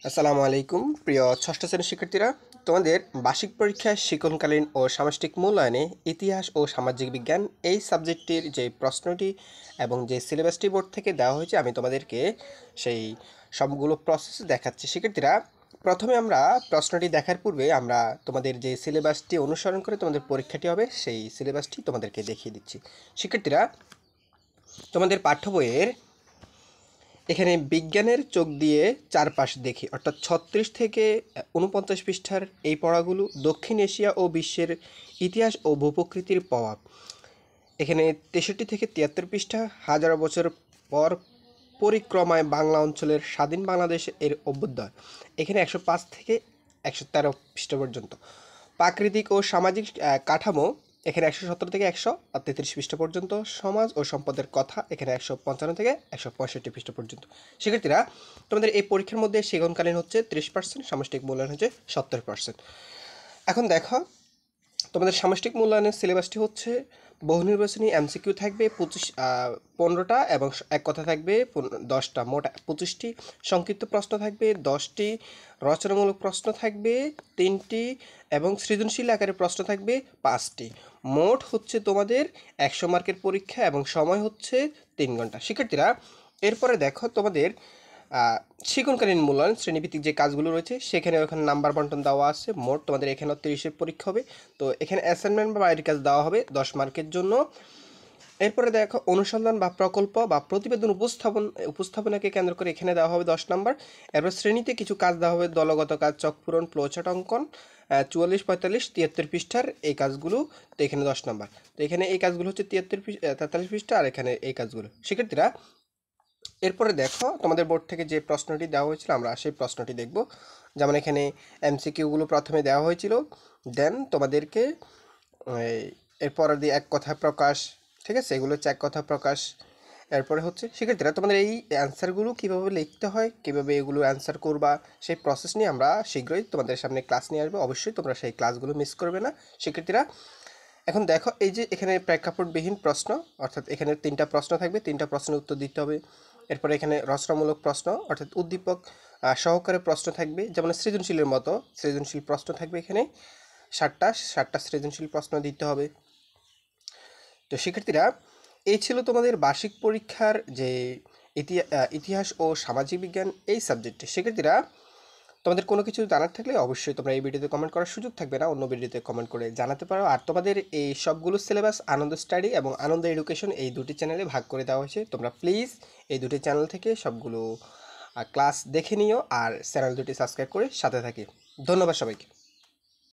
আসসালামু আলাইকুম প্রিয় ষষ্ঠ শ্রেণীর শিক্ষার্থীরা, তোমাদের বার্ষিক পরীক্ষায় শিক্ষণকালীন ও সামষ্টিক মূল্যায়নে ইতিহাস ও সামাজিক বিজ্ঞান এই সাবজেক্টটির যে প্রশ্নটি এবং যে সিলেবাসটি বোর্ড থেকে দেওয়া হয়েছে আমি তোমাদেরকে সেই সবগুলো প্রসেস দেখাচ্ছি। শিক্ষার্থীরা, প্রথমে আমরা প্রশ্নটি দেখার পূর্বে আমরা তোমাদের যে সিলেবাসটি অনুসরণ করে তোমাদের পরীক্ষাটি হবে সেই সিলেবাসটি তোমাদেরকে দেখিয়ে দিচ্ছি। শিক্ষার্থীরা, তোমাদের পাঠ্য বইয়ের এখানে বিজ্ঞানের চোখ দিয়ে চারপাশ দেখি অর্থাৎ 36 থেকে 49 পৃষ্ঠার এই পড়াগুলো দক্ষিণ এশিয়া ও বিশ্বের ইতিহাস ও ভূপ্রকৃতির প্রভাব। এখানে 63 থেকে 73 পৃষ্ঠা হাজার বছর পর পরিক্রমায় বাংলা অঞ্চলের স্বাধীন বাংলাদেশ এর অভ্যুদয়। এখানে 105 থেকে 113 পৃষ্ঠা পর্যন্ত প্রাকৃতিক ও সামাজিক কাঠামো। এখানে 117 থেকে 133 পৃষ্ঠা পর্যন্ত সমাজ ও সম্পদের কথা। এখানে 155 থেকে 165 পৃষ্ঠা পর্যন্ত। শিক্ষার্থীরা, তোমাদের এই পরীক্ষার মধ্যে শিক্ষণকালীন হচ্ছে 30%, সামষ্টিক মূল্যায়ন হচ্ছে 70%। এখন দেখো, তোমাদের সামষ্টিক মূল্যায়নের সিলেবাসটি হচ্ছে বহু নির্বাচনী এমসিকিউ থাকবে 15টা এবং এক কথা থাকবে 10টা, মোট 25টি। সংক্ষিপ্ত প্রশ্ন থাকবে 10টি, রচনামূলক প্রশ্ন থাকবে 3টি এবং সৃজনশীল আকারে প্রশ্ন থাকবে 5টি। মোট হচ্ছে তোমাদের 100 মার্কের পরীক্ষা এবং সময় হচ্ছে 3 ঘন্টা। শিক্ষার্থীরা, এরপরে দেখো তোমাদের শিক্ষণকালীন মূল্যায়ন শ্রেণীভিত্তিক যে কাজগুলো রয়েছে সেখানে ওখানে নাম্বার বন্টন দেওয়া আছে। মোট তোমাদের এখানে 30-এর পরীক্ষা হবে। তো এখানে অ্যাসাইনমেন্ট বা বাইরের কাজ দেওয়া হবে 10 মার্কের জন্য। এরপরে দেখো অনুসন্ধান বা প্রকল্প বা প্রতিবেদন উপস্থাপনাকে কেন্দ্র করে এখানে দেওয়া হবে 10 নাম্বার। এরপর শ্রেণীতে কিছু কাজ দেওয়া হবে, দলগত কাজ, চক পূরণ, ফ্লোচার্ট অঙ্কন, 44, 45, 73 পৃষ্ঠার এই কাজগুলো। তো এখানে 10 নাম্বার। তো এখানে এই কাজগুলো হচ্ছে 43 পৃষ্ঠা আর এখানে এই কাজগুলো। শিক্ষার্থীরা, এরপরে দেখো তোমাদের বোর্ড থেকে যে প্রশ্নটি দেওয়া হয়েছিল আমরা সেই প্রশ্নটি দেখব। যেমন এখানে এমসিকিউগুলো প্রথমে দেওয়া হয়েছিল, দেন তোমাদেরকে এরপর দিয়ে এক কথা প্রকাশ, ঠিক আছে, এগুলো হচ্ছে এক কথা প্রকাশ। এরপরে হচ্ছে শিক্ষার্থীরা, তোমাদের এই অ্যান্সারগুলো কীভাবে লিখতে হয়, কীভাবে এগুলো অ্যান্সার করবা সেই প্রসেস নিয়ে আমরা শীঘ্রই তোমাদের সামনে ক্লাস নিয়ে আসবো। অবশ্যই তোমরা সেই ক্লাসগুলো মিস করবে না। শিক্ষার্থীরা, এখন দেখো এই যে এখানে প্রেক্ষাপটবিহীন প্রশ্ন, অর্থাৎ এখানে 3টা প্রশ্ন থাকবে, 3টা প্রশ্নের উত্তর দিতে হবে। এরপরে এখানে রচনামূলক প্রশ্ন অর্থাৎ উদ্দীপক সহকারে প্রশ্ন থাকবে, যেমন সৃজনশীলের মতো সৃজনশীল প্রশ্ন থাকবে। এখানে 7টা সৃজনশীল প্রশ্ন দিতে হবে। তো শিক্ষার্থীরা, এই ছিল তোমাদের বার্ষিক পরীক্ষার যে ইতিহাস ও সামাজিক বিজ্ঞান এই সাবজেক্টে। শিক্ষার্থীরা, তোমাদের কোনো কিছু জানার থাকলে অবশ্যই তোমরা এই ভিডিওতে কমেন্ট করার সুযোগ থাকবে না, অন্য ভিডিওতে কমেন্ট করে জানাতে পারো। আর তোমাদের এই সবগুলো সিলেবাস আনন্দ স্টাডি এবং আনন্দ এডুকেশন এই দুটি চ্যানেলে ভাগ করে দেওয়া হয়েছে। তোমরা প্লিজ এই দুটি চ্যানেল থেকে সবগুলো ক্লাস দেখে নিও আর চ্যানেল দুটি সাবস্ক্রাইব করে সাথে থাকি। ধন্যবাদ সবাইকে।